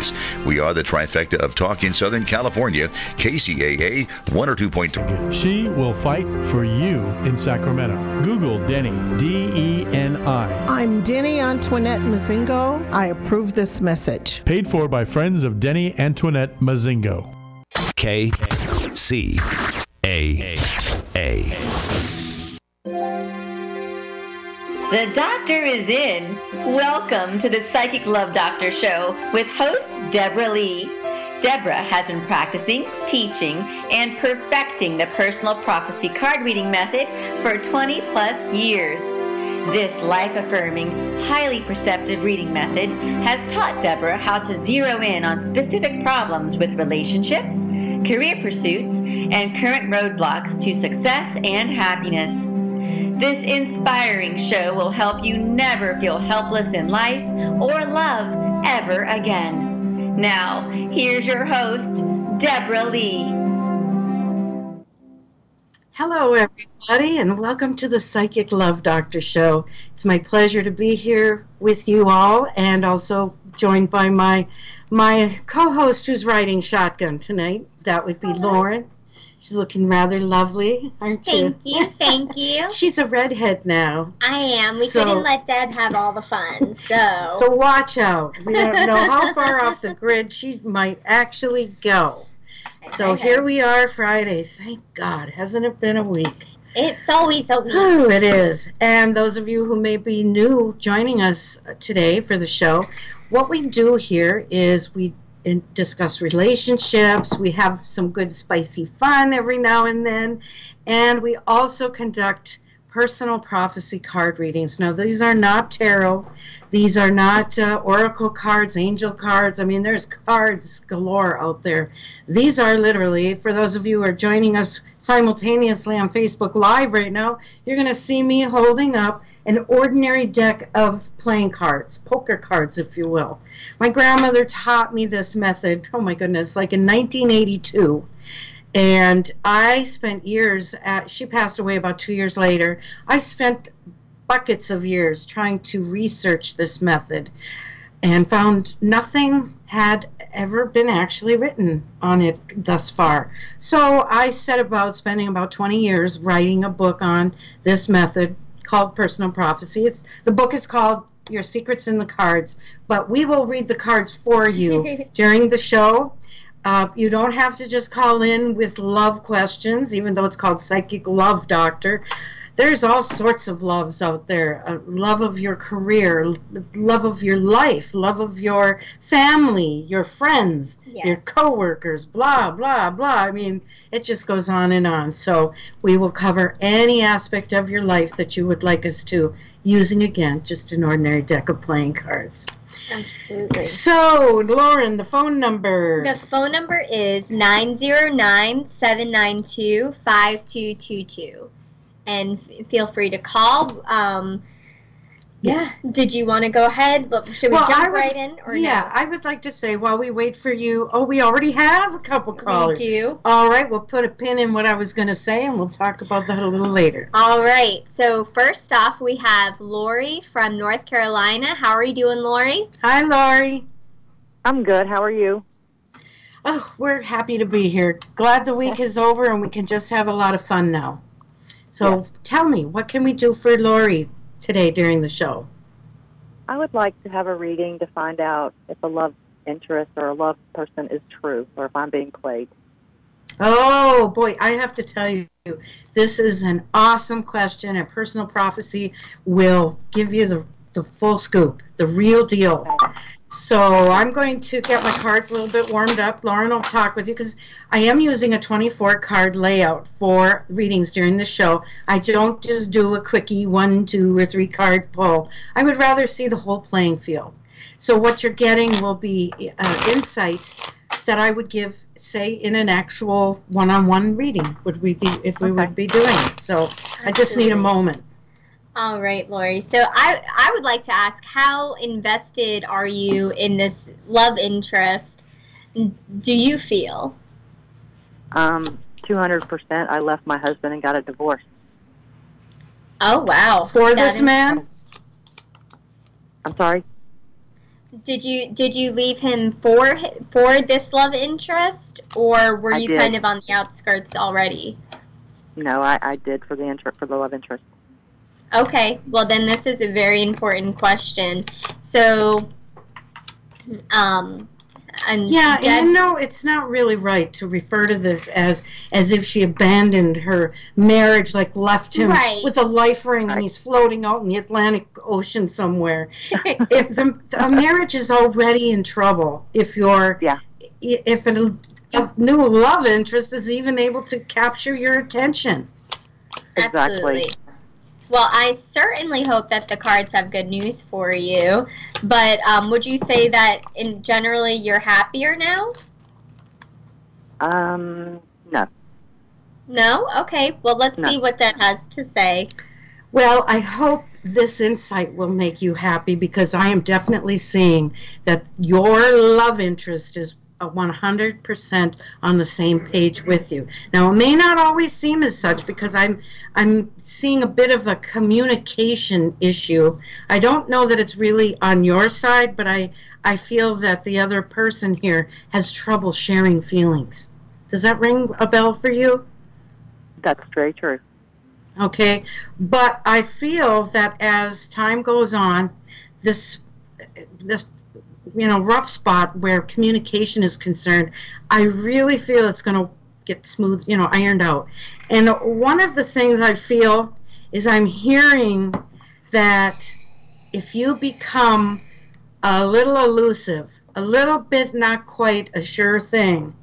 Fridays. We are the trifecta of talk in Southern California, KCAA 102.3. She will fight for you in Sacramento. Google Denny, D-E-N-I. I'm Denny Antoinette Mazingo. I approve this message. Paid for by friends of Denny Antoinette Mazingo. KCAA. The doctor is in. Welcome to the Psychic Love Doctor Show with host Deborah Lee. Deborah has been practicing, teaching, and perfecting the personal prophecy card reading method for 20 plus years. This life-affirming, highly perceptive reading method has taught Deborah how to zero in on specific problems with relationships, career pursuits, and current roadblocks to success and happiness. This inspiring show will help you never feel helpless in life or love ever again. Now, here's your host, Deborah Lee. Hello, everybody, and welcome to the Psychic Love Doctor Show. It's my pleasure to be here with you all, and also joined by my co-host who's riding shotgun tonight. That would be Lauren. She's looking rather lovely, aren't you? Thank you. She's a redhead now. I am. We couldn't let Dad have all the fun, so. So watch out. We don't know how far off the grid she might actually go. So here we are, Friday. Thank God. Hasn't it been a week? It's always a week. Oh, it is. And those of you who may be new joining us today for the show, what we do here is we discuss relationships. We have some good spicy fun every now and then. And we also conduct personal prophecy card readings. Now, these are not tarot. These are not oracle cards, angel cards. I mean, there's cards galore out there. These are literally, for those of you who are joining us simultaneously on Facebook Live right now, you're going to see me holding up an ordinary deck of playing cards, poker cards, if you will. My grandmother taught me this method, oh my goodness, like in 1982. And I spent years, she passed away about 2 years later, I spent buckets of years trying to research this method and found nothing had ever been actually written on it thus far. So I set about spending about 20 years writing a book on this method called Personal Prophecy. The book is called Your Secrets in the Cards, but we will read the cards for you during the show. You don't have to just call in with love questions, even though it's called Psychic Love Doctor. There's all sorts of loves out there. Love of your career, love of your life, love of your family, your friends, your coworkers, blah, blah, blah. I mean, it just goes on and on. So we will cover any aspect of your life that you would like us to, using, again, just an ordinary deck of playing cards. Absolutely. So, Lauren, the phone number. The phone number is 909-792-5222. And feel free to call. Did you want to go ahead? Should we jump right in? Or no? I would like to say while we wait for you. Oh, we already have a couple callers. We do. All right, we'll put a pin in what I was going to say, and we'll talk about that a little later. All right. So first off, we have Lori from North Carolina. How are you doing, Lori? Hi, Lori. I'm good. How are you? Oh, we're happy to be here. Glad the week is over and we can just have a lot of fun now. So tell me, what can we do for Lori today during the show? I would like to have a reading to find out if a love interest or a love person is true, or if I'm being played. Oh, boy, I have to tell you, this is an awesome question, and Personal Prophecy will give you the full scoop, the real deal. Okay. So I'm going to get my cards a little bit warmed up. Lauren will talk with you because I am using a 24-card layout for readings during the show. I don't just do a quickie 1, 2, or 3 card pull. I would rather see the whole playing field. So what you're getting will be insight that I would give, say, in an actual one-on-one reading would we be if we would be doing it. So I just need a moment. All right, Lori. So I would like to ask, how invested are you in this love interest? Do you feel? 200%. I left my husband and got a divorce. Oh, wow. For this man? I'm sorry? Did you leave him for this love interest, or were you kind of on the outskirts already? No, I did for the love interest. Okay, well then this is a very important question. So, and yeah, and you know, it's not really right to refer to this as if she abandoned her marriage, like left him with a life ring and he's floating out in the Atlantic Ocean somewhere. If a marriage is already in trouble, if a new love interest is even able to capture your attention. Absolutely. Well, I certainly hope that the cards have good news for you. But would you say that generally you're happier now? No. No? Okay. Well, let's see what that has to say. Well, I hope this insight will make you happy, because I am definitely seeing that your love interest is 100% on the same page with you. Now, it may not always seem as such, because I'm seeing a bit of a communication issue. I don't know that it's really on your side, but I feel that the other person here has trouble sharing feelings. Does that ring a bell for you? That's very true. Okay, but I feel that as time goes on, this rough spot where communication is concerned, I really feel it's going to get smooth, ironed out. And one of the things I feel is I'm hearing that if you become a little elusive, a little bit not quite a sure thing,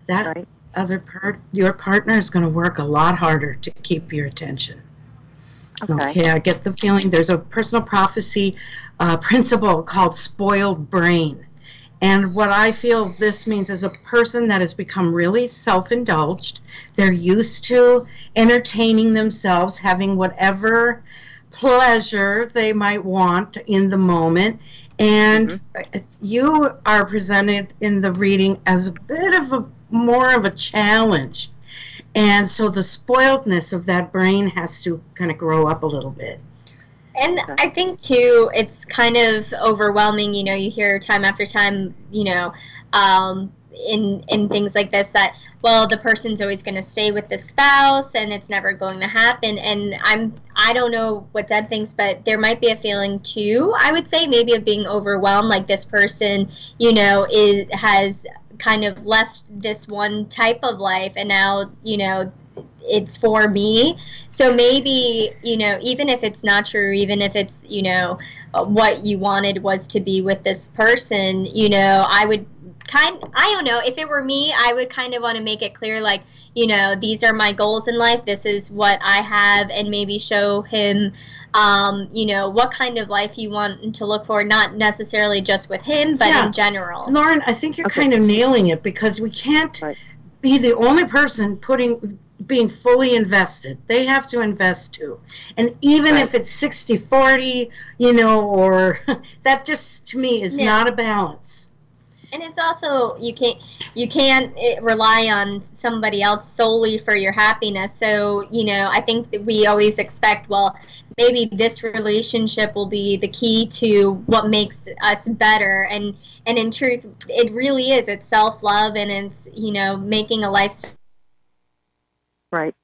that your partner is going to work a lot harder to keep your attention. Okay, I get the feeling there's a personal prophecy principle called spoiled brain. And what I feel this means is a person that has become really self-indulged. They're used to entertaining themselves, having whatever pleasure they might want in the moment. And you are presented in the reading as a bit of more of a challenge. And so the spoiledness of that brain has to kind of grow up a little bit. And I think, too, it's kind of overwhelming. You hear time after time, in things like this that, well, the person's always going to stay with the spouse and it's never going to happen. And I don't know what Deb thinks, but there might be a feeling, too, I would say, maybe of being overwhelmed, like this person, has kind of left this one type of life and now, it's for me. So maybe, even if it's not true, even if it's, what you wanted was to be with this person, I don't know, if it were me, I would kind of want to make it clear, like, these are my goals in life, this is what I have, and maybe show him what kind of life you want to look for, not necessarily just with him, but in general. Lauren, I think you're kind of nailing it, because we can't be the only person being fully invested. They have to invest too. And even if it's 60-40, or that just, to me, is not a balance. And it's also, you can't rely on somebody else solely for your happiness. So, I think that we always expect, well, maybe this relationship will be the key to what makes us better. And in truth, it really is. It's self-love, and it's, making a lifestyle. Right.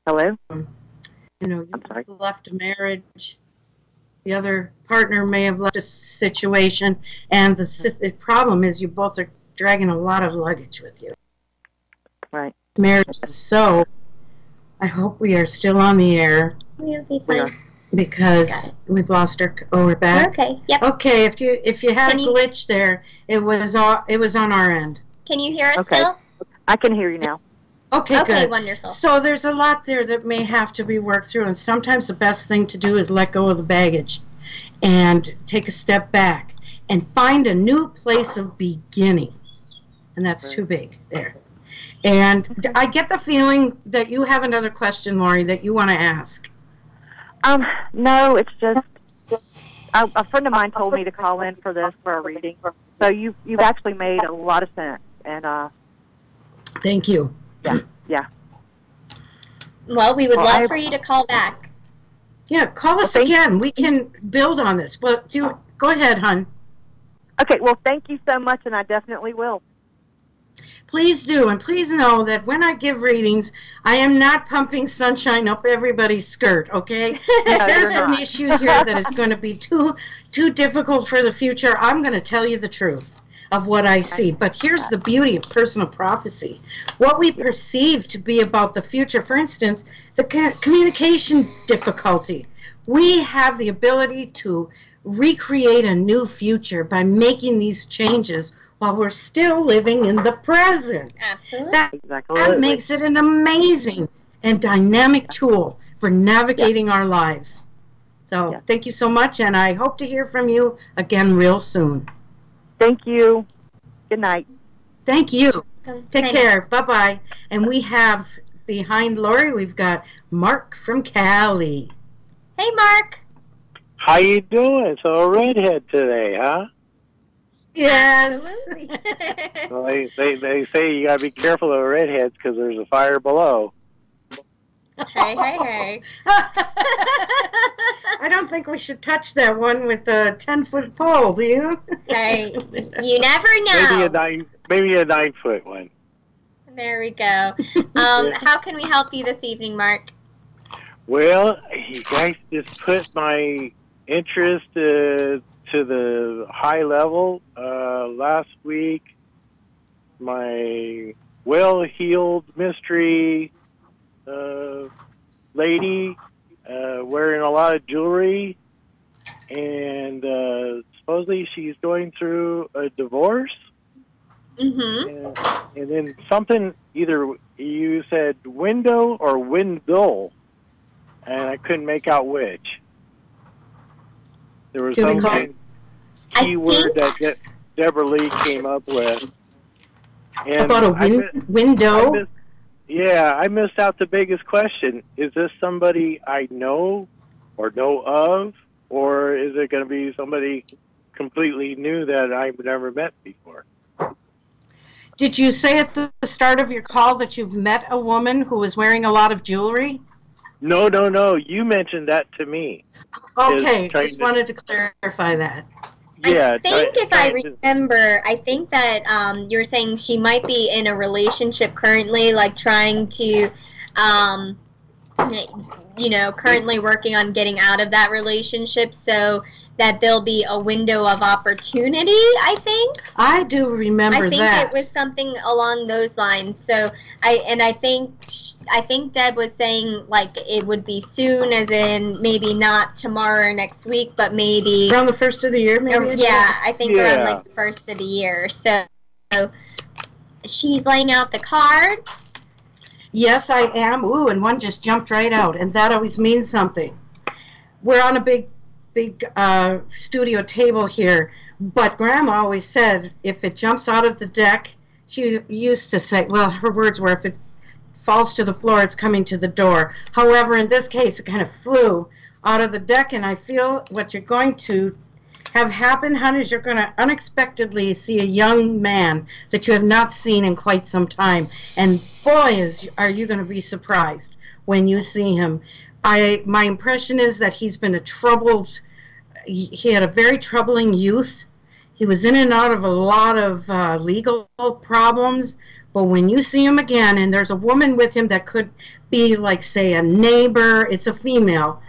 Hello? You left a marriage, the other partner may have left a situation, and the problem is you both are dragging a lot of luggage with you. Right. Marriage. So I hope we are still on the air. We'll be fine. Because we've lost our. Oh, we're back. Okay. Yep. Okay. If you had a glitch there, it was on our end. Can you hear us still? I can hear you now. Okay, good. Wonderful. So there's a lot there that may have to be worked through, and sometimes the best thing to do is let go of the baggage and take a step back and find a new place of beginning. And that's too big there. And I get the feeling that you have another question, Lori, that you want to ask. No, it's just a friend of mine told me to call in for a reading. So you've actually made a lot of sense, and thank you. Yeah. Well, we would love for you to call back. Yeah, call us again. We can build on this. Well, go ahead, hon. Okay, well, thank you so much, and I definitely will. Please do, and please know that when I give readings, I am not pumping sunshine up everybody's skirt, okay? If there's an issue here that is going to be too difficult for the future, I'm going to tell you the truth of what I see. But here's the beauty of personal prophecy. What we perceive to be about the future, for instance, the communication difficulty, we have the ability to recreate a new future by making these changes while we're still living in the present. Absolutely. That makes it an amazing and dynamic tool for navigating our lives. So thank you so much, and I hope to hear from you again real soon. Thank you. Good night. Thank you. Take care. Bye-bye. And we have, behind Lori, we've got Mark from Cali. Hey, Mark. How you doing? So a redhead today, huh? Yes. Well, they say you gotta be careful of redheads because there's a fire below. Hey. I don't think we should touch that one with a 10-foot pole, do you? Hey, you never know. Maybe a 9-foot one. There we go. How can we help you this evening, Mark? Well, you guys just put my interest to the high level. Last week, my well-heeled mystery lady wearing a lot of jewelry, and supposedly she's going through a divorce. Mm-hmm. And then something, either you said window or windle, and I couldn't make out which. There was some kind of keyword that Deborah Lee came up with. And about a window? I missed out the biggest question. Is this somebody I know or know of, or is it going to be somebody completely new that I've never met before? Did you say at the start of your call that you've met a woman who was wearing a lot of jewelry? No. You mentioned that to me. Okay, just wanted to clarify that. Yeah, I think if I remember, I think that you were saying she might be in a relationship currently, like trying to, currently working on getting out of that relationship, so that there'll be a window of opportunity, I think. I do remember that. I think it was something along those lines. So I think Deb was saying like it would be soon, as in maybe not tomorrow or next week, but maybe around the first of the year, maybe. I think around like the first of the year. So she's laying out the cards. Yes, I am. Ooh, and one just jumped right out, and that always means something. We're on a big studio table here, but Grandma always said if it jumps out of the deck, she used to say, well, her words were, if it falls to the floor, it's coming to the door. However, in this case, it kind of flew out of the deck, and I feel what you're going to have happen, honey, is you're going to unexpectedly see a young man that you have not seen in quite some time, and boy, are you going to be surprised when you see him. My impression is that he's been he had a very troubling youth. He was in and out of a lot of legal problems, but when you see him again, and there's a woman with him that could be like, say, a neighbor, it's a female.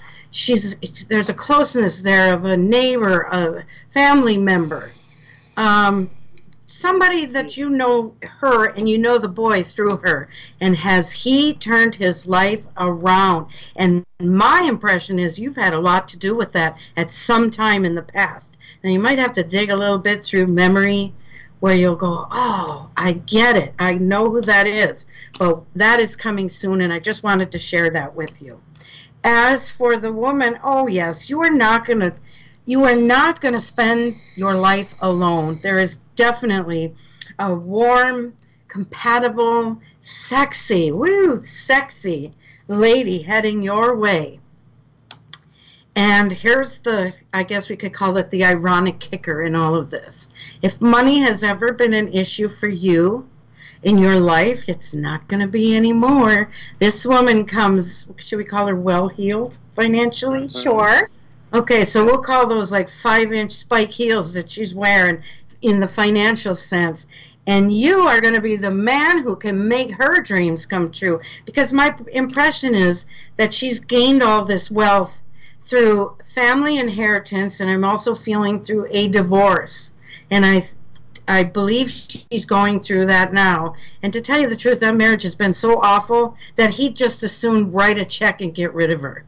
There's a closeness there of a neighbor, a family member, somebody that you know her and you know the boy through her, and has he turned his life around? And my impression is you've had a lot to do with that at some time in the past. And you might have to dig a little bit through memory where you'll go, oh, I get it. I know who that is. But that is coming soon, and I just wanted to share that with you. As for the woman, oh yes, you are not going to spend your life alone. There is definitely a warm, compatible, sexy lady heading your way. And here's I guess we could call it the ironic kicker in all of this. If money has ever been an issue for you, in your life. It's not going to be anymore. This woman comes, should we call her well-heeled financially? Sure. Okay, so we'll call those like 5-inch spike heels that she's wearing in the financial sense. And you are going to be the man who can make her dreams come true. Because my impression is that she's gained all this wealth through family inheritance, and I'm also feeling through a divorce. And I believe she's going through that now. And to tell you the truth, that marriage has been so awful that he'd just as soon write a check and get rid of her.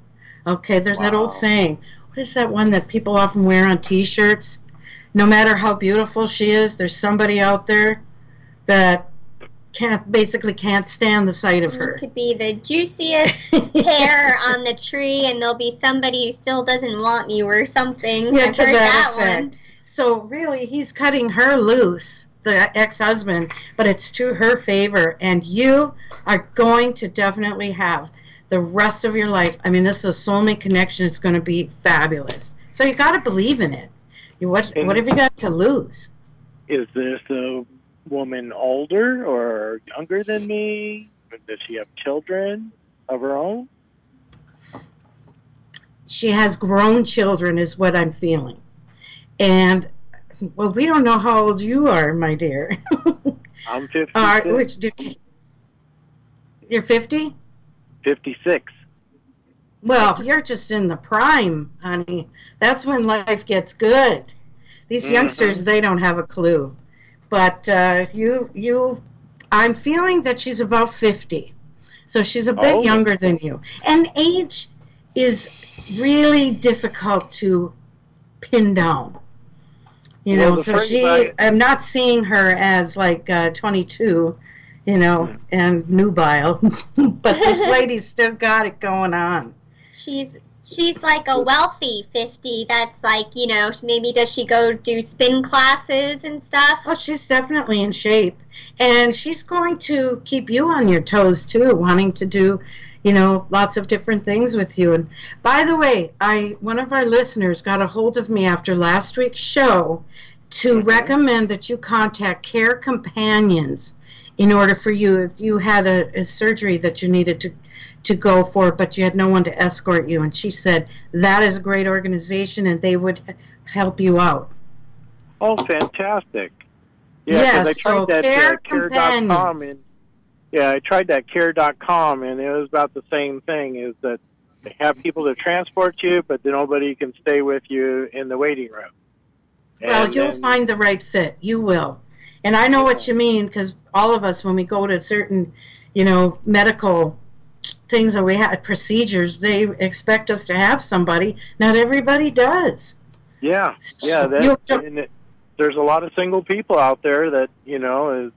Okay, there's that old saying. What is that one that people often wear on T-shirts? No matter how beautiful she is, there's somebody out there that basically can't stand the sight of her. You could be the juiciest pear on the tree, and there'll be somebody who still doesn't want you or something. Yeah, I've to heard that that effect. So really, he's cutting her loose, the ex-husband, but it's to her favor, and you are going to definitely have the rest of your life. I mean, this is a soulmate connection. It's going to be fabulous. So you got to believe in it. What have you got to lose? Is this a woman older or younger than me? Does she have children of her own? She has grown children is what I'm feeling. And, well, we don't know how old you are, my dear. I'm 56. You're 50? 56. Well, you're just in the prime, honey. That's when life gets good. These youngsters, they don't have a clue. But I'm feeling that she's about 50. So she's a bit younger than you. And age is really difficult to pin down. You know, so I'm not seeing her as like 22, you know, and nubile. But this lady's still got it going on. She's like a wealthy 50 that's like, you know, maybe does she go do spin classes and stuff? Oh, she's definitely in shape. And she's going to keep you on your toes, too, wanting to do, you know, lots of different things with you. And by the way, one of our listeners got a hold of me after last week's show to recommend that you contact Care Companions in order for you, if you had a surgery that you needed to go for, but you had no one to escort you. And she said, that is a great organization, and they would help you out. Oh, fantastic. Yeah, yes, I tried that care.com. I tried that care.com, and it was about the same thing, is that they have people to transport you, but nobody can stay with you in the waiting room. Well, you'll find the right fit. You will. And I know what you mean, because all of us, when we go to certain, you know, medical things that we have, procedures, they expect us to have somebody. Not everybody does. Yeah, there's a lot of single people out there that, you know, and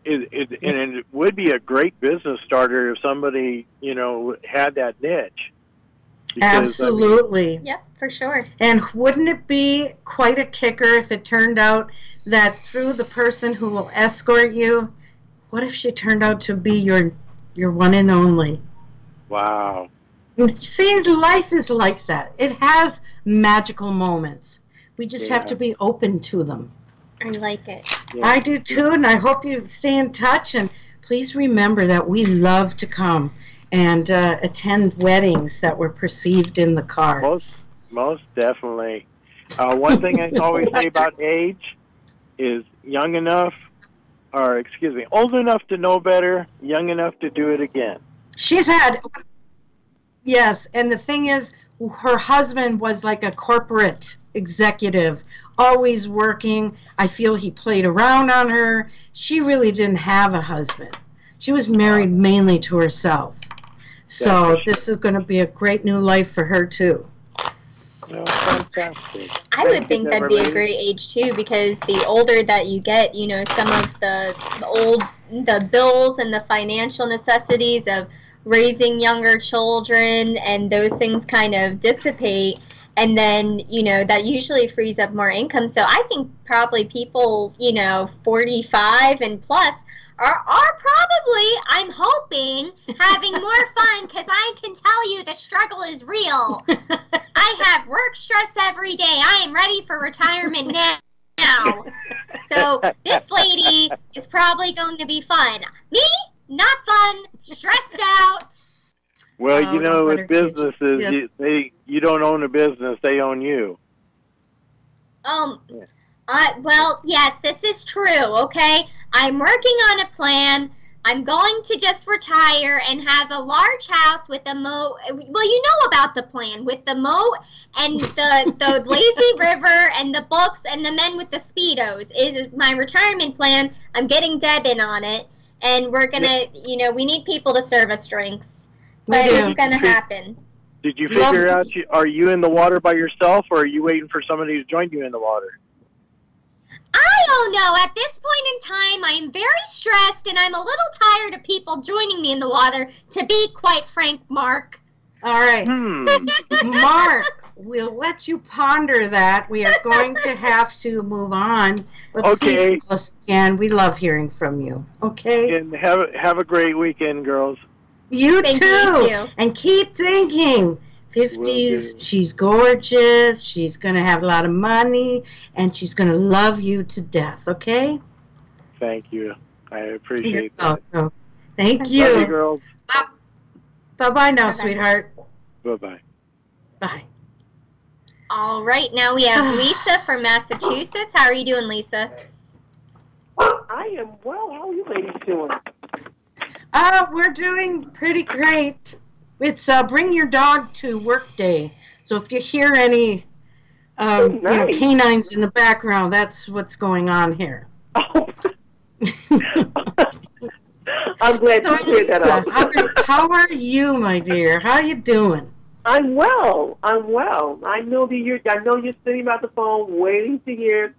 it would be a great business starter if somebody, you know, had that niche. Because, absolutely. I mean, yep, for sure. And wouldn't it be quite a kicker if it turned out that through the person who will escort you, what if she turned out to be your one and only? Wow. See, life is like that. It has magical moments. We just have to be open to them. I like it. Yeah. I do too, and I hope you stay in touch. And please remember that we love to come and attend weddings that were perceived in the cards. Most definitely. One thing I always say about age is old enough to know better, young enough to do it again. Yes, and the thing is, her husband was like a corporate executive, always working. I feel he played around on her. She really didn't have a husband. She was married mainly to herself. So this is going to be a great new life for her, too. Oh, fantastic. I would think that'd be a great age, too, because the older that you get, you know, some of the bills and the financial necessities of raising younger children and those things kind of dissipate, and then, you know, that usually frees up more income. So I think probably people, you know, 45 and plus are probably, I'm hoping, having more fun, because I can tell you the struggle is real. I have work stress every day. I am ready for retirement now. So this lady is probably going to be fun. Me? Not fun. Stressed out. Well, Oh, you know, don't let with her kid you. businesses, Yes. you don't own a business; they own you. Well, yes, this is true, okay? I'm working on a plan. I'm going to just retire and have a large house with a moat. Well, you know about the plan, with the moat and the lazy river and the books and the men with the Speedos is my retirement plan. I'm getting Deb in on it, and we're going to, we need people to serve us drinks. But it's going to happen. Did you figure out, are you in the water by yourself, or are you waiting for somebody to join you in the water? I don't know. At this point in time, I am very stressed, and I'm a little tired of people joining me in the water, to be quite frank, Mark. All right. Mark, we'll let you ponder that. We are going to have to move on. But please call us again. We love hearing from you. Okay? And have a great weekend, girls. You Thank too. you. And keep thinking. 50s, she's gorgeous, she's going to have a lot of money, and she's going to love you to death, okay? Thank you. I appreciate that. Oh, thank you. Love you, girls. Bye-bye now, sweetheart. Bye-bye. Bye. All right, now we have Lisa from Massachusetts. How are you doing, Lisa? I am well. How are you ladies doing? We're doing pretty great. It's Bring Your Dog to Work Day. So if you hear any canines in the background, that's what's going on here. Oh. I'm glad to hear that. How are you, my dear? How you doing? I'm well. I know you're sitting by the phone waiting to hear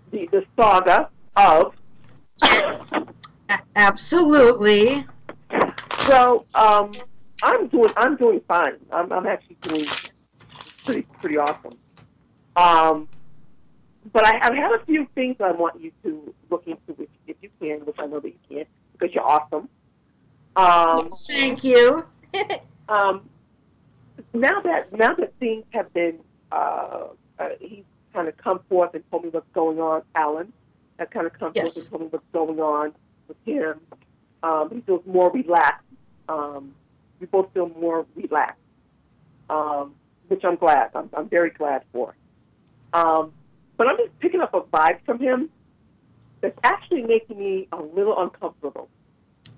the saga of. Yes. Absolutely. So, I'm doing fine. I'm actually doing pretty awesome. But I have a few things I want you to look into, if you can, which I know that you can, because you're awesome. Yes, thank you. Now that things have been, he's kind of come forth and told me what's going on. Alan has kind of come forth and told me what's going on with him. He feels more relaxed. We both feel more relaxed, which I'm glad. I'm very glad for. But I'm just picking up a vibe from him that's actually making me a little uncomfortable.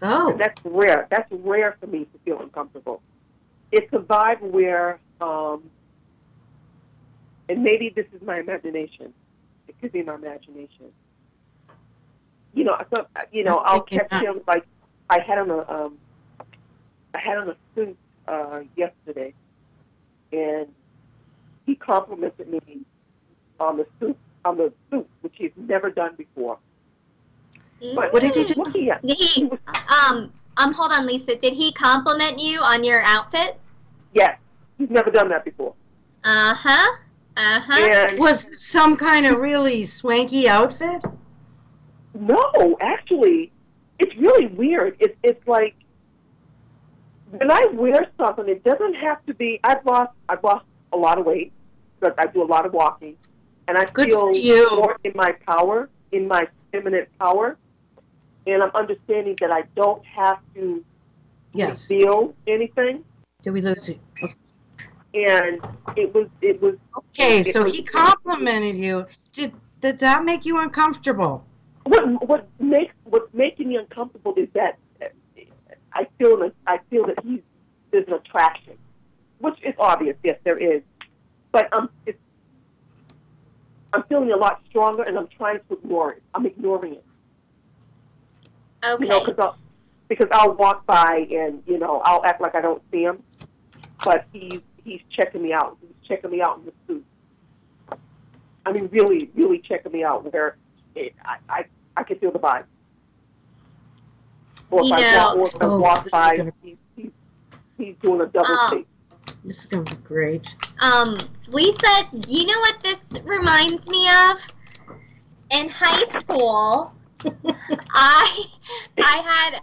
Oh. And that's rare. That's rare for me to feel uncomfortable. It's a vibe where, and maybe this is my imagination. It could be my imagination. I'll catch him like I had on a suit yesterday, and he complimented me on the suit, which he's never done before. But what did he do? Hold on, Lisa. Did he compliment you on your outfit? Yes, he's never done that before. Was it some kind of really swanky outfit? No, actually, it's really weird. It's like when I wear something, it doesn't have to be. I've lost a lot of weight, but I do a lot of walking, and I feel more in my power, in my feminine power, and I'm understanding that I don't have to reveal anything. Did we lose you? And it was okay. So he complimented you. Did that make you uncomfortable? What's making me uncomfortable is that I feel that there's an attraction, which is obvious. Yes, there is, but I'm feeling a lot stronger, and I'm trying to ignore it. I'm ignoring it. Okay. Because I'll walk by and I'll act like I don't see him, but he's checking me out. He's checking me out in the suit. I mean, really, really checking me out. Where I can feel the vibe. Or if I walk by, he's doing a double take. This is going to be great. Lisa, you know what this reminds me of? In high school, I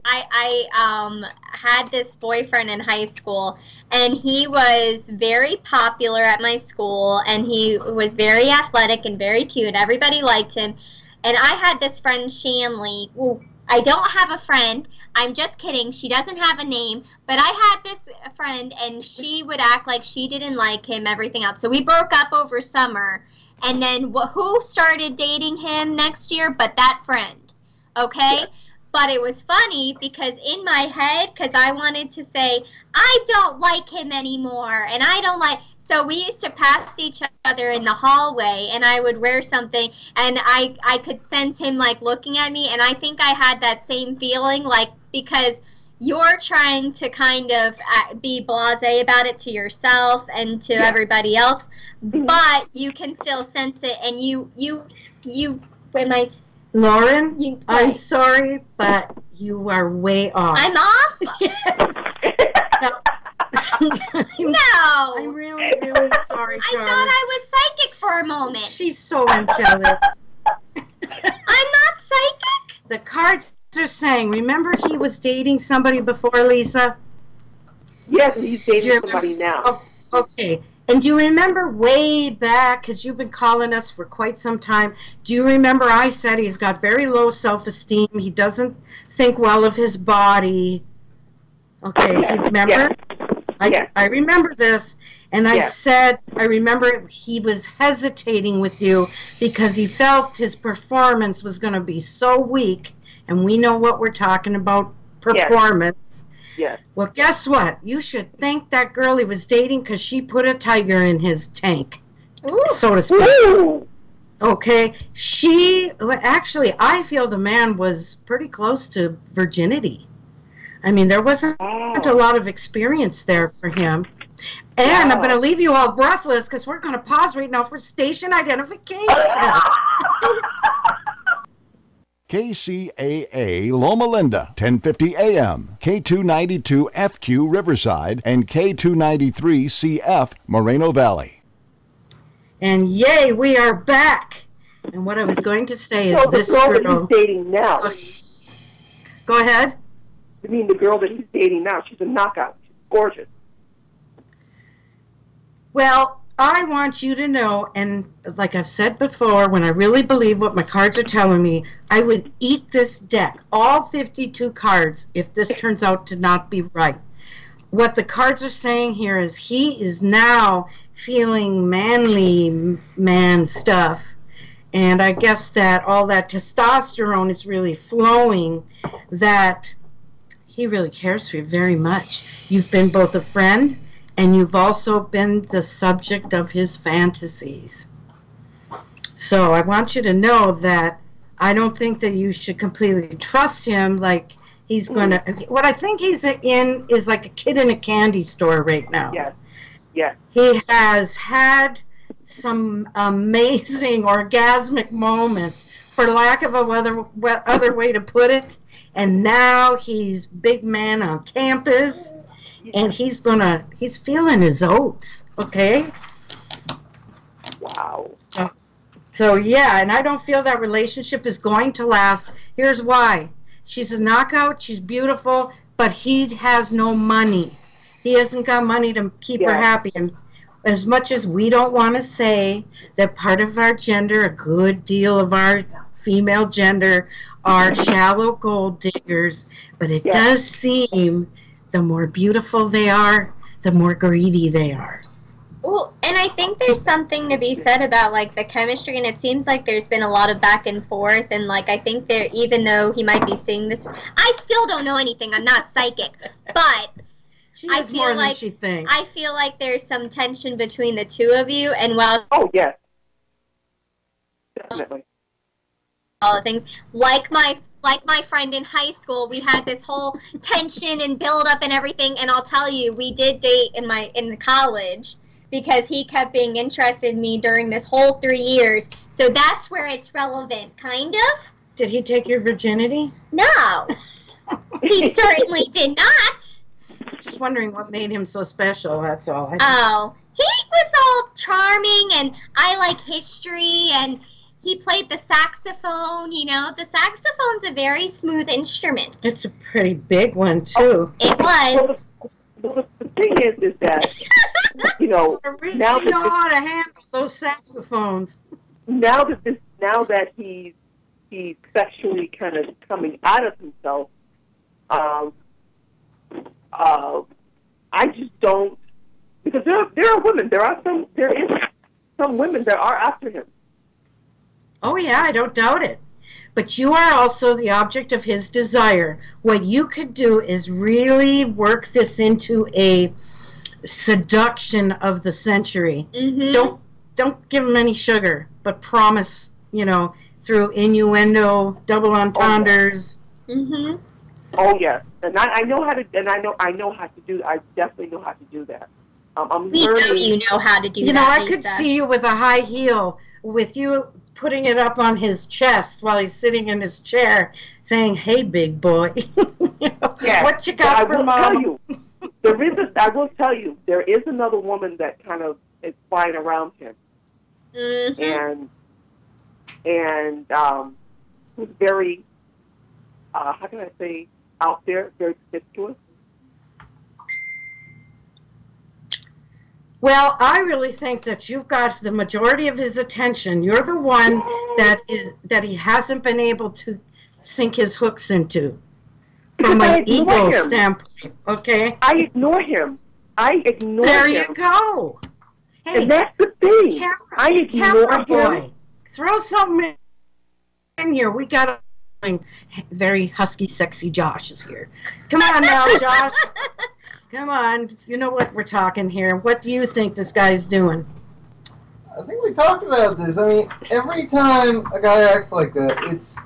had this boyfriend in high school, and he was very popular at my school, and he was very athletic and very cute. Everybody liked him. And I had this friend, Shanley. Well, I don't have a friend. I'm just kidding. She doesn't have a name. But I had this friend, and she would act like she didn't like him, everything else. So we broke up over summer. And then who started dating him next year but that friend? Okay? Yeah. But it was funny because in my head, because I wanted to say, I don't like him anymore. And I don't like... So we used to pass each other in the hallway, and I would wear something, and I could sense him, like, looking at me, and I think I had that same feeling, like, because you're trying to kind of be blasé about it to yourself and to everybody else, but you can still sense it, and you might... Lauren, I'm sorry, but you are way off. I'm off? Yes. No. I'm really, really sorry, Charlie. I thought I was psychic for a moment. She's so angelic. I'm not psychic? The cards are saying, remember he was dating somebody before, Lisa? Yes, he's dating somebody now. Oh, okay. And do you remember way back, because you've been calling us for quite some time, do you remember I said he's got very low self-esteem, he doesn't think well of his body? Okay, you remember? Yes. I remember this, and I said, I remember he was hesitating with you because he felt his performance was going to be so weak, and we know what we're talking about, performance. Yes. Well, guess what? You should thank that girl he was dating because she put a tiger in his tank, so to speak. Ooh. Okay, actually, I feel the man was pretty close to virginity. I mean, there wasn't a lot of experience there for him. And I'm going to leave you all breathless because we're going to pause right now for station identification. KCAA Loma Linda, 1050 AM, K292 FQ Riverside, and K293 CF Moreno Valley. And yay, we are back. And what I was going to say is this girl girl... that he's dating now. Go ahead. I mean, the girl that he's dating now, she's a knockout. She's gorgeous. Well, I want you to know, and like I've said before, when I really believe what my cards are telling me, I would eat this deck, all 52 cards, if this turns out to not be right. What the cards are saying here is he is now feeling manly man stuff. And I guess that all that testosterone is really flowing, that he really cares for you very much. You've been both a friend, and you've also been the subject of his fantasies. So I want you to know that I don't think that you should completely trust him like he's going to... What I think he's in is like a kid in a candy store right now. Yes, yes. He has had some amazing orgasmic moments, for lack of a other way to put it. And now he's big man on campus, and he's feeling his oats, okay? Wow. So yeah, and I don't feel that relationship is going to last. Here's why. She's a knockout, she's beautiful, but he has no money. He hasn't got money to keep her happy. And as much as we don't want to say that part of our gender, a good deal of our female gender, are shallow gold diggers, but it does seem the more beautiful they are, the more greedy they are. Well, and I think there's something to be said about, like, the chemistry, and it seems like there's been a lot of back and forth, and, like, I think there, even though he might be seeing this, I still don't know anything, I'm not psychic, but she knows more than she thinks. I feel like there's some tension between the two of you, and while... Oh, yes. Definitely. All the things, like my friend in high school, we had this whole tension and build up and everything, and I'll tell you, we did date in college because he kept being interested in me during this whole 3 years. So that's where it's relevant, kind of. Did he take your virginity? No. He certainly did not. Just wondering what made him so special, that's all. He was all charming, and I like history, and he played the saxophone. You know, the saxophone's a very smooth instrument. It's a pretty big one, too. It was. Well, the thing is that, you know, now know how to handle those saxophones. Now that he's he's sexually kind of coming out of himself. I just don't, because there are women. There is some women that are after him. Oh yeah, I don't doubt it. But you are also the object of his desire. What you could do is really work this into a seduction of the century. Mm-hmm. Don't give him any sugar, but promise, through innuendo, double entendres. Oh, yeah. Mm-hmm. Oh yes, and I know how to. And I know how to do. I definitely know how to do that. We know you know how to do that. I could see you with a high heel, with you putting it up on his chest while he's sitting in his chair, saying, "Hey, big boy, yes. What you got for mom?" I will tell you, there is another woman that kind of is flying around him, and who's very, how can I say, out there, very promiscuous. Well, I really think that you've got the majority of his attention. You're the one that he hasn't been able to sink his hooks into from an ego standpoint. Okay? I ignore him. There you go. Hey, and that's the thing. I ignore him. Throw something in here. We got a very husky, sexy Josh is here. Come on now, Josh. Come on. You know what we're talking here. What do you think this guy's doing? I think we talked about this. I mean, every time a guy acts like that, it's...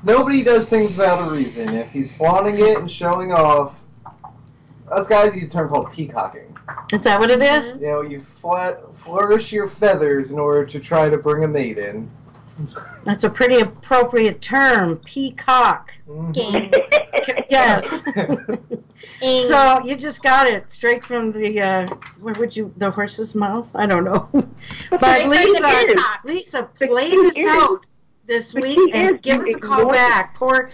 Nobody does things without a reason. If he's flaunting it and showing off, us guys use a term called peacocking. Is that what it is? You flourish your feathers in order to try to bring a mate in. That's a pretty appropriate term, peacock. Game. Yes. So you just got it straight from the the horse's mouth? I don't know. But Lisa, play this out this week and give us a call back. Poor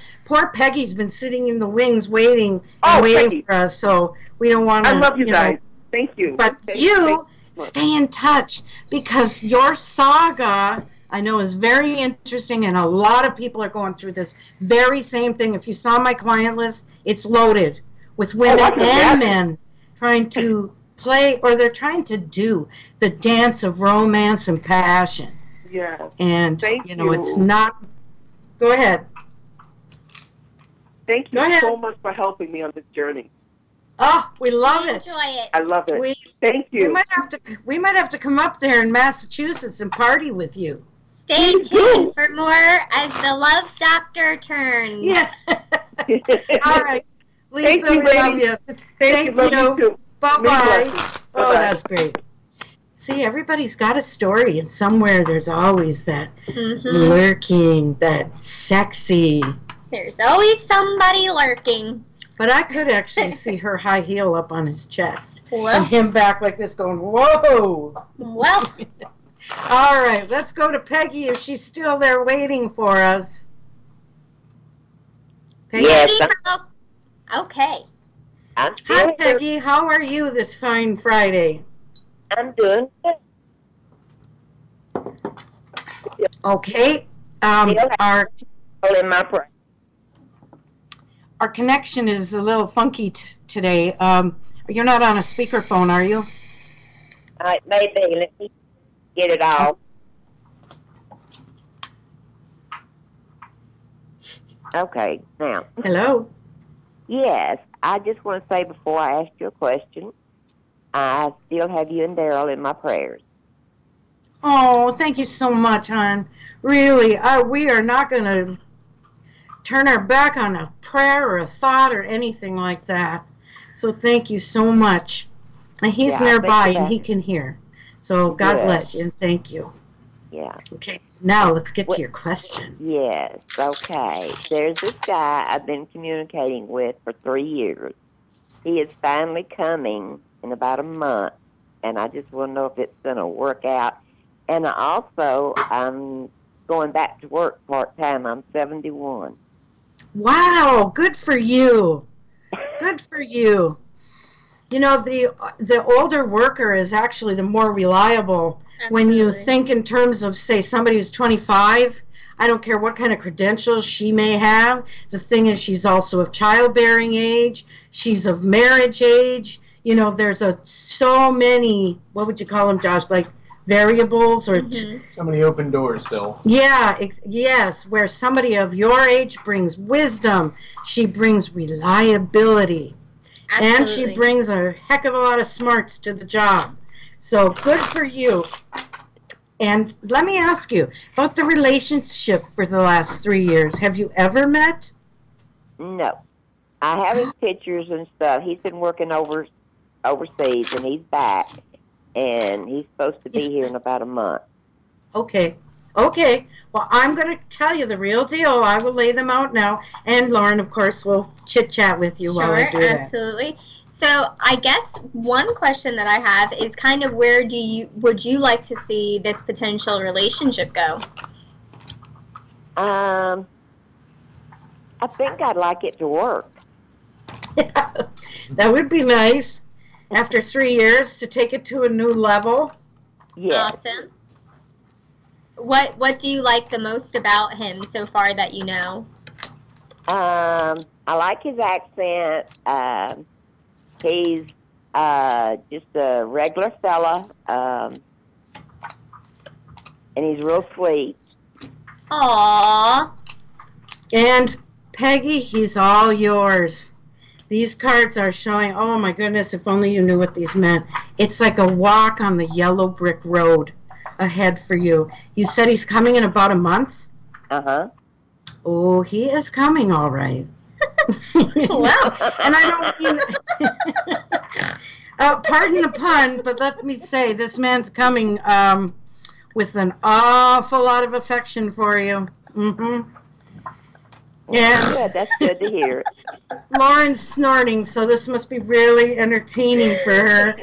Peggy's been sitting in the wings waiting for us, so we don't want to. I love you guys. Thank you. But stay in touch, because your saga, I know, is very interesting, and a lot of people are going through this very same thing. If you saw my client list, it's loaded with women and men trying to play, or they're trying to do the dance of romance and passion. Yeah. And, it's not... Go ahead. Thank you so much for helping me on this journey. Oh, we love it. Enjoy it. I love it. Thank you. We might have to come up there in Massachusetts and party with you. Stay tuned for more as the Love Doctor turns. Yes. All right. Lisa, we love you. Thank you. Love you too. Bye-bye. Oh, that's great. See, everybody's got a story, and somewhere there's always that lurking, that sexy. There's always somebody lurking. But I could actually see her high heel up on his chest. And him back like this going, whoa. Well. All right, let's go to Peggy if she's still there waiting for us. Peggy? Yes. Okay. Hi, Peggy. How are you this fine Friday? I'm doing good. Okay. Our connection is a little funky today. You're not on a speakerphone, are you? Maybe. Let me get it off. Okay, now. Hello. Yes, I just want to say before I ask you a question, I still have you and Daryl in my prayers. Oh, thank you so much, hon. Really, we are not going to turn our back on a prayer or a thought or anything like that. So thank you so much. And he's nearby and he can hear. So God bless you and thank you. Yeah. Okay, now let's get to your question. Yes, okay. There's this guy I've been communicating with for 3 years. He is finally coming in about a month, and I just want to know if it's going to work out. And I'm going back to work part-time. I'm 71. Wow, good for you. Good for you. You know, the older worker is actually the more reliable. Absolutely. When you think in terms of, say, somebody who's 25. I don't care what kind of credentials she may have. The thing is, she's also of childbearing age. She's of marriage age. You know, there's so many, what would you call them, Josh, like variables or... So many open doors still. Yeah, yes, where somebody of your age brings wisdom. She brings reliability. Absolutely. And she brings a heck of a lot of smarts to the job. So good for you. And let me ask you about the relationship for the last 3 years. Have you ever met? No. I have his pictures and stuff. He's been working overseas, and he's back. And he's supposed to be here in about a month. Okay. Okay. Well, I'm going to tell you the real deal. I will lay them out now. And Lauren, of course, will chit-chat with you while I do that. Sure, absolutely. So I guess one question that I have is kind of where would you like to see this potential relationship go? I think I'd like it to work. That would be nice. After 3 years, to take it to a new level. Yes. Awesome. What do you like the most about him so far that you know? I like his accent. He's just a regular fella, and he's real sweet. Aww. And Peggy, he's all yours. These cards are showing, oh my goodness, if only you knew what these meant. It's like a walk on the yellow brick road ahead for you. You said he's coming in about a month? Uh-huh. Oh, he is coming all right. Well, and I don't mean, pardon the pun, but let me say, this man's coming with an awful lot of affection for you. Mm-hmm. Yeah, good. That's good to hear. Lauren's snorting, so this must be really entertaining for her.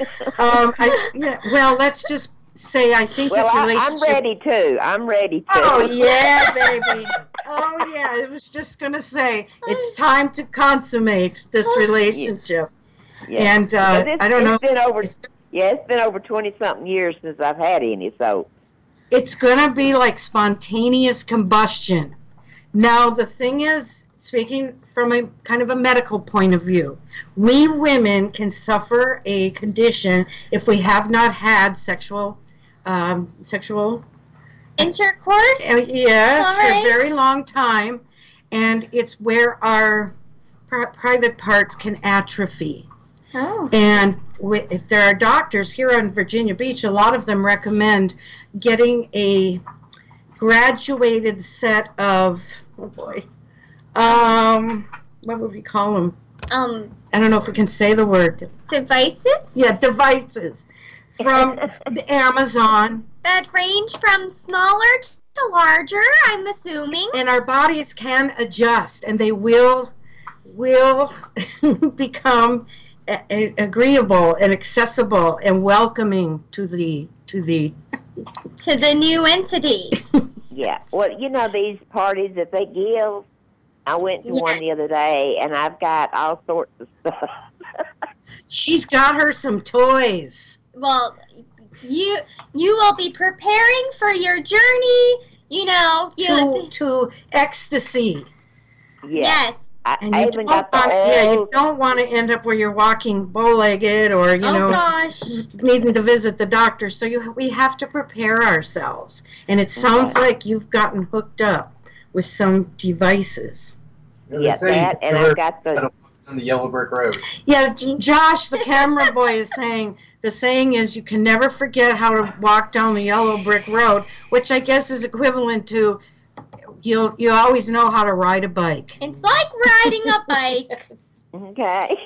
Well, let's just say I think this relationship... I'm ready, too. I'm ready, too. Oh, yeah, baby. Oh, yeah, I was just going to say, it's time to consummate this relationship. Yeah. And I don't know... It's been over 20-something years since I've had any, so... It's going to be like spontaneous combustion. Now, the thing is, speaking from a kind of a medical point of view, we women can suffer a condition if we have not had sexual intercourse? Yes, for a very long time, and it's where our private parts can atrophy. Oh. And if there are doctors here on Virginia Beach, a lot of them recommend getting a graduated set of, what would we call them? I don't know if we can say the word. Devices? Yeah, devices from the Amazon. That range from smaller to larger, I'm assuming. And our bodies can adjust, and they will become agreeable and accessible and welcoming to the new entity. Yeah. Well, you know, these parties that they give, I went to one the other day, and I've got all sorts of stuff. She's got her some toys. Well, you will be preparing for your journey, you know. To ecstasy. Yes. And you don't want to end up where you're walking bow-legged or, needing to visit the doctor. So we have to prepare ourselves. And it sounds like you've gotten hooked up with some devices. Yeah, that, and I've got the... on the yellow brick road. Yeah, Josh, the camera boy, is saying, the saying is you can never forget how to walk down the yellow brick road, which I guess is equivalent to you always know how to ride a bike. It's like riding a bike. Okay.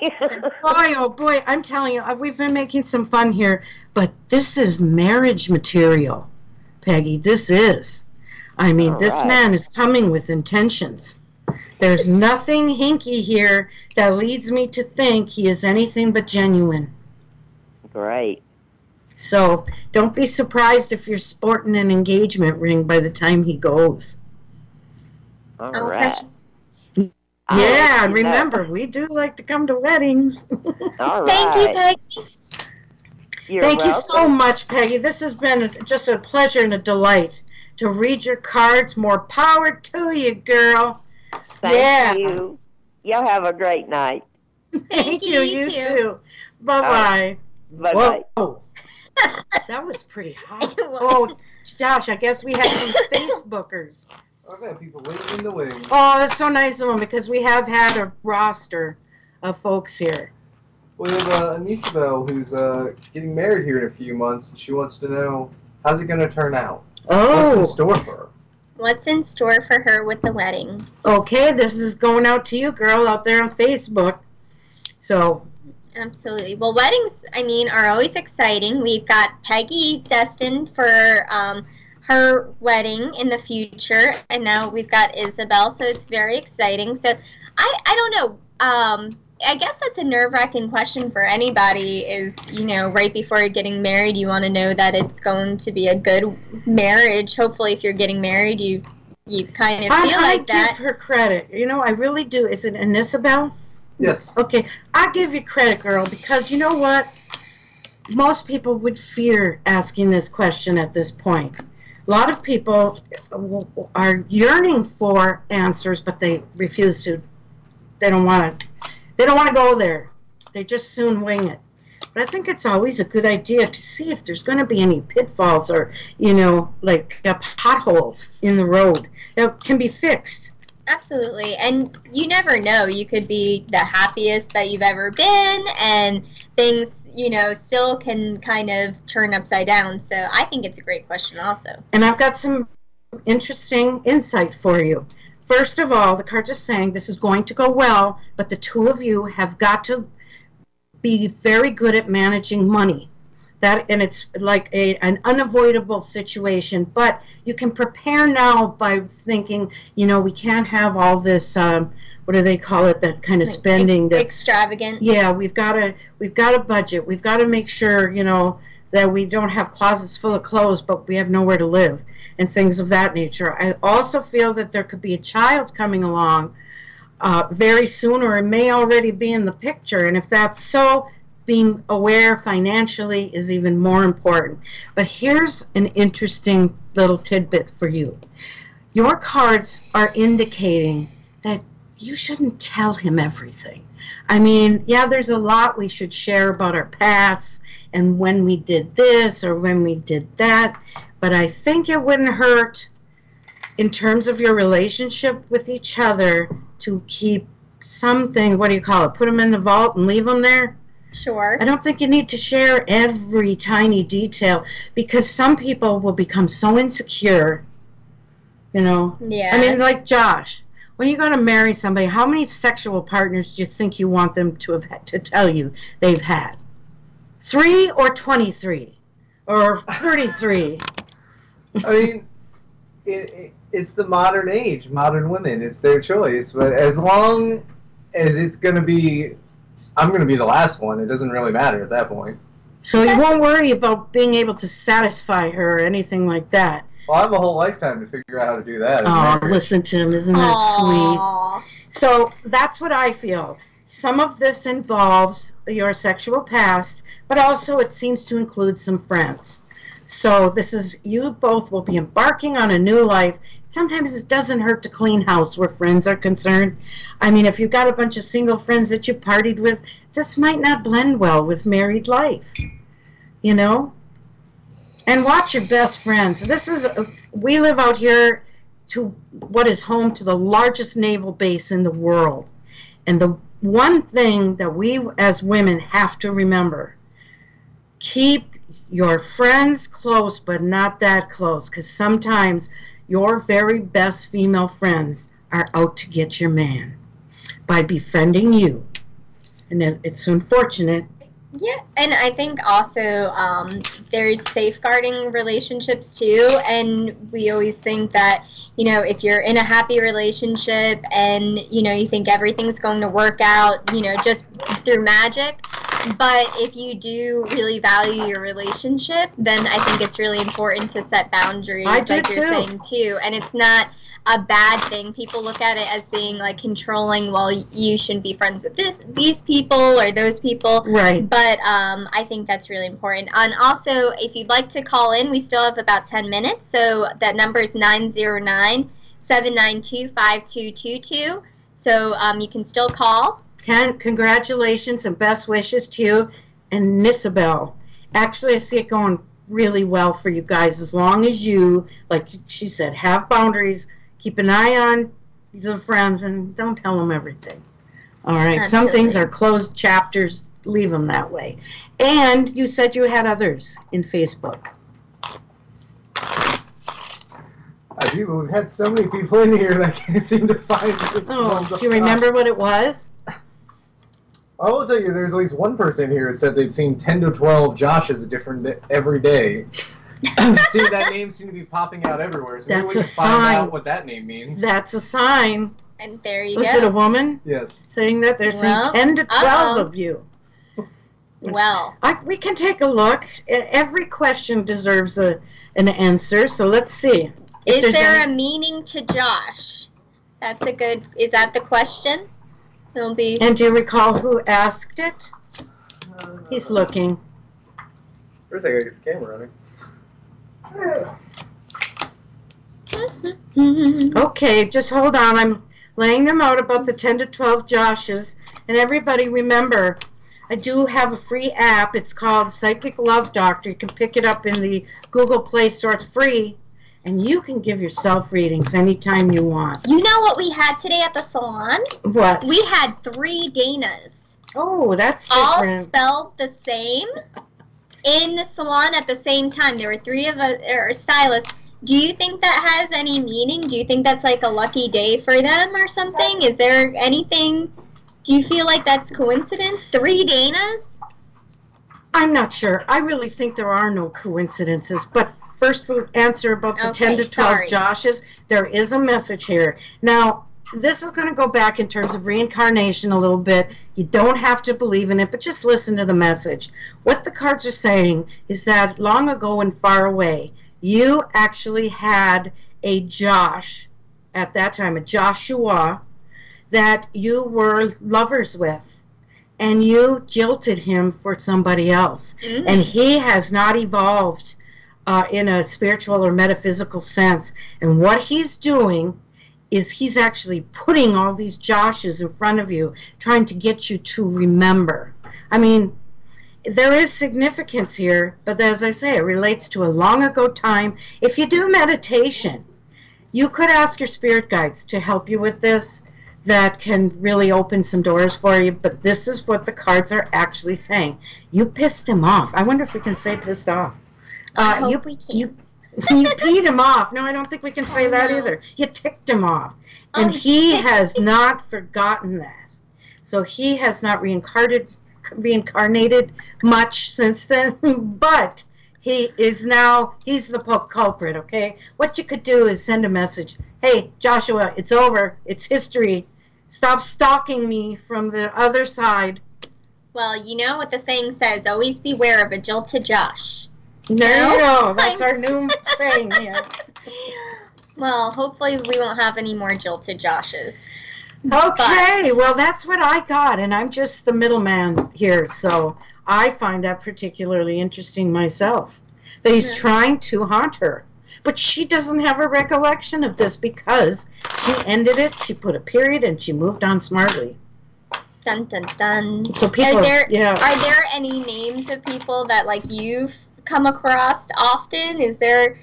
Boy, oh boy, I'm telling you, we've been making some fun here, but this is marriage material, Peggy. This is. I mean, this man is coming with intentions. There's nothing hinky here that leads me to think he is anything but genuine. Great. So don't be surprised if you're sporting an engagement ring by the time he goes. All right. Yeah, and remember, we do like to come to weddings. All right. Thank you, Peggy. Thank you so much, Peggy. This has been just a pleasure and a delight to read your cards. More power to you, girl. Thank you. Y'all have a great night. Thank you. You too. Bye-bye. Bye-bye. Whoa. That was pretty hot. Oh, Josh, I guess we had some Facebookers. I've had people waiting in the wings. Oh, that's so nice of them, because we have had a roster of folks here. We have Isabel who's getting married here in a few months, and she wants to know, how's it going to turn out? Oh. What's in store for her? What's in store for her with the wedding? Okay, this is going out to you, girl, out there on Facebook. So... Absolutely. Well, weddings, I mean, are always exciting. We've got Peggy destined for her wedding in the future, and now we've got Isabel, so it's very exciting. So I don't know. I guess that's a nerve-wracking question for anybody is, you know, right before you're getting married, you want to know that it's going to be a good marriage. Hopefully, if you're getting married, you kind of feel like that. I give her credit. You know, I really do. Is it an Isabel? Yes. Okay, I give you credit, girl, because you know what? Most people would fear asking this question at this point. A lot of people are yearning for answers, but they refuse to. They don't want to. They don't want to go there. They just soon wing it. But I think it's always a good idea to see if there's going to be any pitfalls or, you know, like potholes in the road that can be fixed. Absolutely, and you never know. You could be the happiest that you've ever been, and things, you know, still can kind of turn upside down. So I think it's a great question also. And I've got some interesting insight for you. First of all, the cards are saying this is going to go well, but the two of you have got to be very good at managing money. And it's like an unavoidable situation, but you can prepare now by thinking, you know, we can't have all this, what do they call it, that kind of spending. That's extravagant. Yeah, we've got a budget. We've got to make sure, you know, that we don't have closets full of clothes, but we have nowhere to live, and things of that nature. I also feel that there could be a child coming along very soon, or it may already be in the picture, and if that's so, being aware financially is even more important. But here's an interesting little tidbit for you. Your cards are indicating that you shouldn't tell him everything. I mean, yeah, there's a lot we should share about our past and when we did this or when we did that, but I think it wouldn't hurt in terms of your relationship with each other to keep something, what do you call it, put them in the vault and leave them there? Sure. I don't think you need to share every tiny detail, because some people will become so insecure, you know. Yeah. I mean, like Josh, when you're going to marry somebody, how many sexual partners do you think you want them to have to tell you they've had? 3 or 23 or 33? I mean, it's the modern age, modern women. It's their choice. But as long as it's going to be, I'm going to be the last one, it doesn't really matter at that point. So you won't worry about being able to satisfy her or anything like that. Well, I have a whole lifetime to figure out how to do that. Oh, listen to him. Isn't that sweet? So that's what I feel. Some of this involves your sexual past, but also it seems to include some friends. So this is, you both will be embarking on a new life. Sometimes it doesn't hurt to clean house where friends are concerned. I mean, if you've got a bunch of single friends that you partied with, this might not blend well with married life, you know? And watch your best friends. This is, we live out here to what is home to the largest naval base in the world. And the one thing that we as women have to remember, keep your friends close, but not that close, because sometimes your very best female friends are out to get your man by befriending you. And it's unfortunate. Yeah, and I think also there's safeguarding relationships too, and we always think that, you know, if you're in a happy relationship and, you know, you think everything's going to work out, you know, just through magic, But if you do really value your relationship, then I think it's really important to set boundaries, like you're saying too. And it's not a bad thing. People look at it as being like controlling. Well, you shouldn't be friends with these people or those people. Right. But I think that's really important. And also, if you'd like to call in, we still have about 10 minutes. So that number is 909-792-5222. So you can still call. Congratulations and best wishes to you and Nisabel. Actually, I see it going really well for you guys as long as you, like she said, have boundaries. Keep an eye on your friends and don't tell them everything. All right. Absolutely. Some things are closed chapters. Leave them that way. And you said you had others in Facebook. We've had so many people in here that I can't seem to find. Oh, do you remember what it was? I will tell you, there's at least one person here that said they'd seen 10 to 12 Joshes every day. See, that name seemed to be popping out everywhere. So that's maybe we can find out what that name means. That's a sign. And there you go. Was it a woman? Yes. Saying that they're seeing 10 to 12 of you. Well. We can take a look. Every question deserves an answer, so let's see. Is there a meaning to Josh? That's a good, is that the question? It'll be. And do you recall who asked it? He's looking. First I gotta get the camera running. Okay, just hold on. I'm laying them out about the 10 to 12 Joshes. And everybody remember, I do have a free app. It's called Psychic Love Doctor. You can pick it up in the Google Play Store. It's free. And you can give yourself readings anytime you want. You know what we had today at the salon? What? We had 3 Danas. Oh, that's different. All spelled the same in the salon at the same time. There were 3 of us, or stylists. Do you think that has any meaning? Do you think that's like a lucky day for them or something? Is there anything? Do you feel like that's coincidence? 3 Danas? I'm not sure. I really think there are no coincidences. But first we'll answer about the 10 to 12 Joshes. There is a message here. Now, this is going to go back in terms of reincarnation a little bit. You don't have to believe in it, but just listen to the message. What the cards are saying is that long ago and far away, you actually had a Josh, at that time, a Joshua, that you were lovers with. And you jilted him for somebody else. And he has not evolved in a spiritual or metaphysical sense. And what he's doing is he's actually putting all these Joshes in front of you, trying to get you to remember. I mean, there is significance here, but as I say, it relates to a long ago time. If you do meditation, you could ask your spirit guides to help you with this. That can really open some doors for you, but this is what the cards are actually saying. You pissed him off. I wonder if we can say pissed off. I hope we can. You peed him off. No, I don't think we can say that either. You ticked him off. And he has not forgotten that. So he has not reincarnated much since then, but he is now, he's the culprit, okay? What you could do is send a message. Hey, Joshua, it's over. It's history. Stop stalking me from the other side. Well, you know what the saying says, always beware of a jilted Josh. There you go. That's our new saying here. Well, hopefully we won't have any more jilted Joshes. Okay, well, that's what I got, and I'm just the middleman here, so I find that particularly interesting myself, that he's trying to haunt her. But she doesn't have a recollection of this because she ended it, she put a period, and she moved on smartly. Dun, dun, dun. So people, are there any names of people that, like, you've come across often? Is there...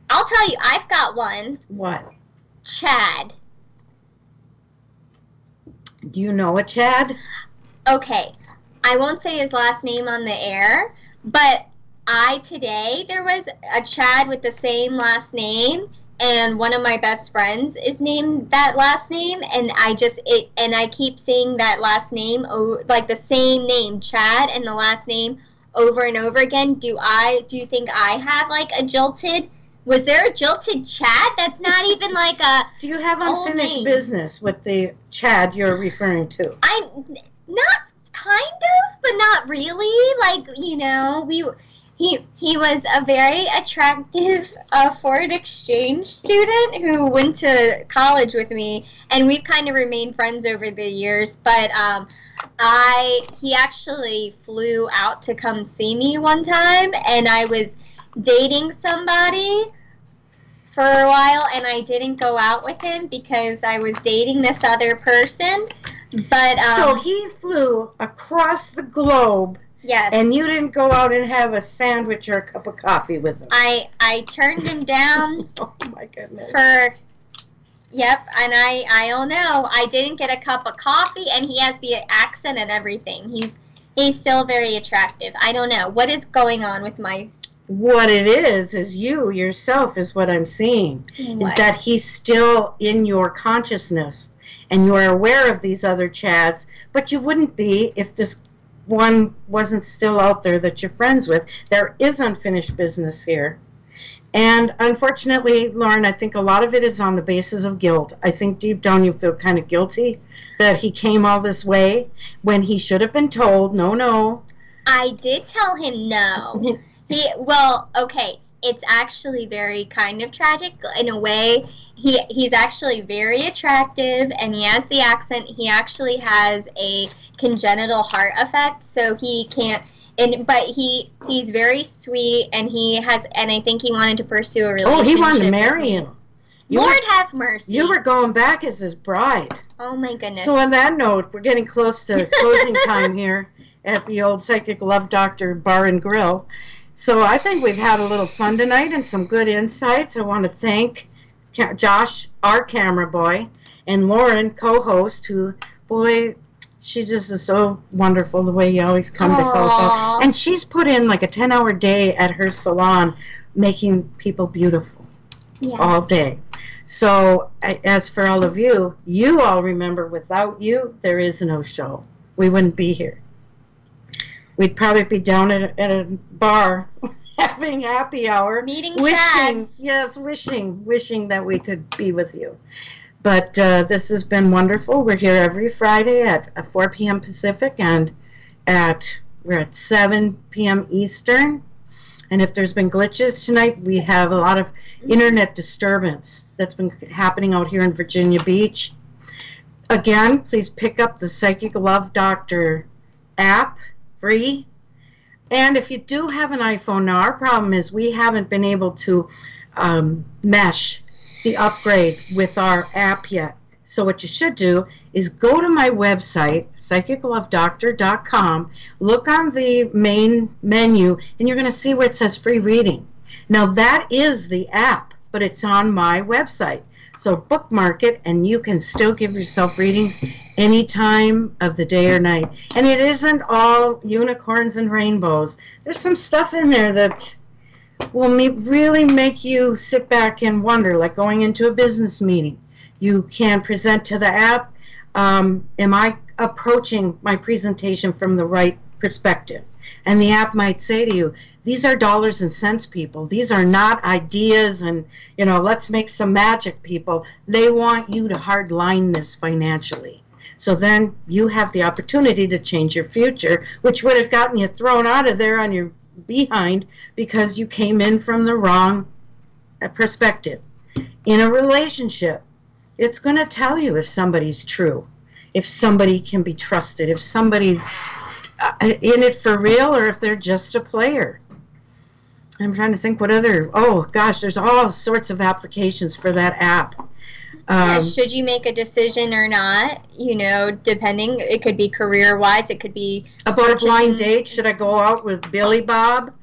I'll tell you, I've got one. What? Chad. Do you know a Chad? Okay. I won't say his last name on the air, but today, there was a Chad with the same last name, and one of my best friends is named that last name, and I keep saying that last name, like the same name, Chad, and the last name over and over again. Do you think I have, like, a jilted... Was there a jilted Chad? That's not even like a... Do you have unfinished business with the Chad you're referring to? I'm not kind of, but not really. Like, you know, he was a very attractive foreign exchange student who went to college with me, and we've kind of remained friends over the years. But he actually flew out to come see me one time, and I was dating somebody for a while, and I didn't go out with him because I was dating this other person. But so he flew across the globe. Yes. And you didn't go out and have a sandwich or a cup of coffee with him. I turned him down. Oh my goodness. Yep, and I don't know. I didn't get a cup of coffee, and he has the accent and everything. He's still very attractive. I don't know. What is going on with my... What it is you yourself is what I'm seeing. What? Is that he's still in your consciousness, and you're aware of these other Chads, but you wouldn't be if this one wasn't still out there that you're friends with. There is unfinished business here. And unfortunately, Lauren, I think a lot of it is on the basis of guilt. I think deep down you feel kind of guilty that he came all this way when he should have been told, no. I did tell him no. Okay, it's actually very kind of tragic in a way. He's actually very attractive, and he has the accent. He actually has a congenital heart effect, so he can't. But he's very sweet, and I think he wanted to pursue a relationship. Oh, he wanted to marry him. Lord have mercy. You were going back as his bride. Oh my goodness. So on that note, we're getting close to closing time here at the old Psychic Love Doctor Bar and Grill. So I think we've had a little fun tonight and some good insights. I want to thank Josh, our camera boy, and Lauren, co-host, who, boy, she just is so wonderful the way you always come to Coco. And she's put in like a 10-hour day at her salon making people beautiful all day. So as for all of you, you all remember, without you, there is no show. We wouldn't be here. We'd probably be down at a bar having happy hour. Meeting Chads. Yes, wishing that we could be with you. But this has been wonderful. We're here every Friday at 4 p.m. Pacific, and we're at 7 p.m. Eastern. And if there's been glitches tonight, we have a lot of internet disturbance that's been happening out here in Virginia Beach. Again, please pick up the Psychic Love Doctor app, free. And if you do have an iPhone, now our problem is we haven't been able to mesh the upgrade with our app yet. So what you should do is go to my website, psychiclovedoctor.com, look on the main menu, and you're going to see where it says free reading. Now that is the app, but it's on my website. So bookmark it, and you can still give yourself readings any time of the day or night. And it isn't all unicorns and rainbows. There's some stuff in there that will really make you sit back and wonder, like going into a business meeting. You can present to the app, am I approaching my presentation from the right perspective? And the app might say to you, these are dollars and cents, people. These are not ideas and, let's make some magic, people. They want you to hardline this financially. So then you have the opportunity to change your future, which would have gotten you thrown out of there on your behind because you came in from the wrong perspective. In a relationship, it's going to tell you if somebody's true, if somebody can be trusted, if somebody's in it for real, or if they're just a player. I'm trying to think what other, there's all sorts of applications for that app. Should you make a decision or not? Depending, it could be career-wise, it could be about a blind date. Should I go out with Billy Bob?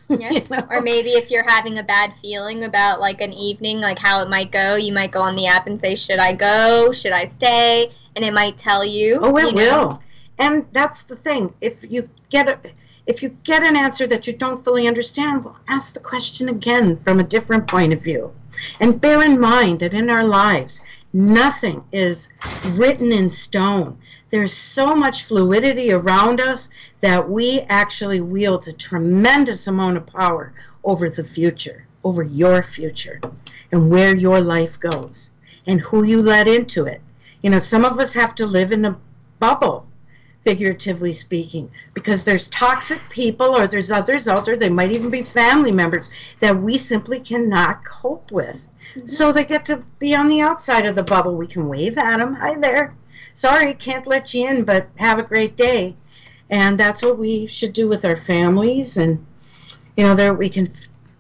Yeah. Or maybe if you're having a bad feeling about like an evening, like how it might go, you might go on the app and say, should I go? Should I stay? And it might tell you. Oh, it will. And that's the thing. If you get an answer that you don't fully understand, well, ask the question again from a different point of view. And bear in mind that in our lives, nothing is written in stone. There's so much fluidity around us that we actually wield a tremendous amount of power over the future, over your future, and where your life goes, and who you let into it. Some of us have to live in a bubble. figuratively speaking, because there's toxic people, or there's others out there, they might even be family members, that we simply cannot cope with. So they get to be on the outside of the bubble. We can wave at them. Hi there. Sorry, can't let you in, but have a great day. And that's what we should do with our families. And, there we can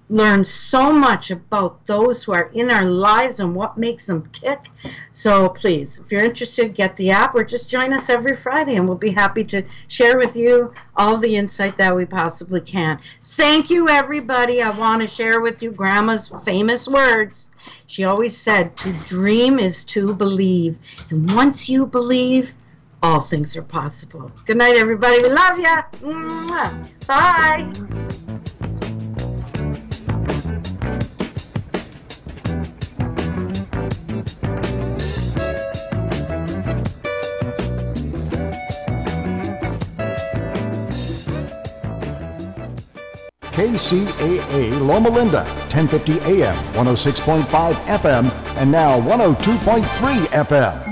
learn so much about those who are in our lives and what makes them tick. So please, if you're interested, get the app or just join us every Friday, and we'll be happy to share with you all the insight that we possibly can. Thank you, everybody. I want to share with you Grandma's famous words. She always said, to dream is to believe. And once you believe, all things are possible. Good night, everybody. We love ya. Bye. KCAA Loma Linda, 1050 AM, 106.5 FM, and now 102.3 FM.